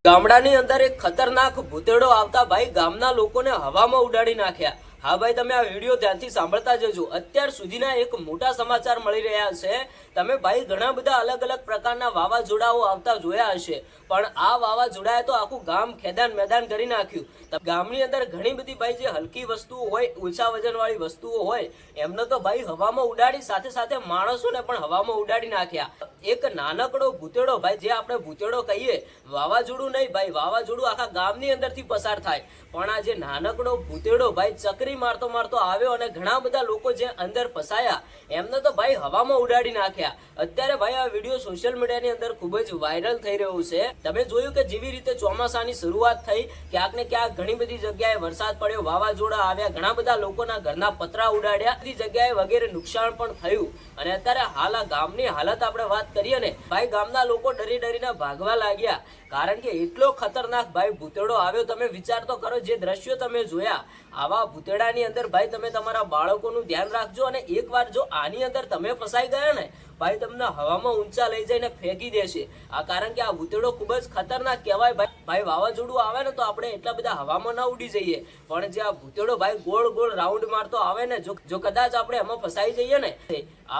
ગામડાની અંદર એક ખતરનાક ભૂતેડો આવતા ભાઈ ગામના લોકોને હવામાં ઉડાડી નાખ્યા। હા ભાઈ, તમે આ વિડીયો ધ્યાનથી સાંભળતા જજો। અત્યાર સુધીના એક મોટા સમાચાર મળી રહ્યા છે। તમે ભાઈ ઘણા બધા અલગ અલગ પ્રકારના વાવાઝોડાઓ આવતા જોયા હશે, પણ આ વાવાઝોડાએ તો આખું ગામ ખેદાન મેદાન કરી નાખ્યું। ગામની અંદર ઘણી બધી ભાઈ જે હલકી વસ્તુઓ હોય, ઓછા વજનવાળી વસ્તુઓ હોય, એમને તો ભાઈ હવામાં ઉડાડી, સાથે સાથે માણસોને પણ હવામાં ઉડાડી નાખ્યા। એક નાનકડો ભૂતેડો ભાઈ, જે આપણે ભૂતેડો કહીએ, વાવાઝોડું નહીં ભાઈ, વાવાઝોડું આખા ગામની અંદરથી પસાર થાય, પણ આ જે નાનકડો ભૂતેડો ભાઈ ચક્રી મારતો મારતો આવ્યો અને ઘણા બધા લોકો જે અંદર ફસાયા એમને તો ભાઈ હવામાં ઉડાડી નાખ્યા। અત્યારે ભાઈ આ વિડીયો સોશિયલ મીડિયાની અંદર ખૂબ જ વાયરલ થઈ રહ્યું છે। તમે જોયું કે જેવી રીતે ચોમાસાની શરૂઆત થઈ, ક્યાંક ને ક્યાંક ઘણી બધી જગ્યાએ વરસાદ પડ્યો, વાવાઝોડા આવ્યા, ઘણા બધા લોકોના ઘરના પતરા ઉડાડ્યા, બધી જગ્યાએ વગેરે નુકસાન પણ થયું। અને અત્યારે હાલ આ ગામની હાલત આપણે વાત કરીએ ને ભાઈ, ગામના લોકો ડરી ડરીને ભાગવા લાગ્યા, કારણ કે એટલો ખતરનાક ભાઈ ભૂતેડો આવ્યો। તમે વિચાર તો કરો, જે દ્રશ્યો તમે જોયા, આવા ભૂતેડાની અંદર ભાઈ તમે તમારા બાળકોનું ધ્યાન રાખજો। અને એકવાર જો આની અંદર તમે ફસાઈ ગયા ને ભાઈ, તમને હવામાં ઊંચા લઈ જઈને ફેંકી દેશે। આ કારણ કે આ ભૂતેડો ખૂબ જ ખતરનાક કહેવાય ભાઈ। વાવાઝોડું આવે ને તો આપણે એટલા બધા હવામાં ના ઉડી જઈએ, પણ જે આ ભૂતેડો ભાઈ ગોળ ગોળ રાઉન્ડ મારતો આવે ને, જો કદાચ આપણે એમાં ફસાઈ જઈએ ને,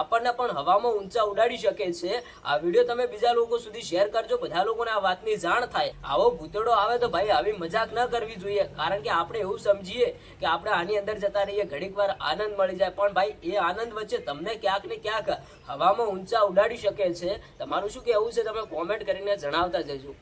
આપણને પણ હવામાં ઊંચા ઉડાડી શકે છે। આ વિડીયો તમે બીજા લોકો સુધી શેર કરજો, બધા લોકોને આ વાતની જાણ થાય। આવો ભૂતેડો આવે તો ભાઈ આવી મજાક ન કરવી જોઈએ, કારણ કે આપણે એવું સમજીએ કે આપણે આની અંદર જતા રહીએ, ઘડીક વાર આનંદ મળી જાય, પણ ભાઈ એ આનંદ વચ્ચે તમને ક્યાંક ને ક્યાંક હવામાં ઊંચા ઉડાડી શકે છે। તમારું શું કહેવું છે તમે કોમેન્ટ કરીને જણાવતા જજો।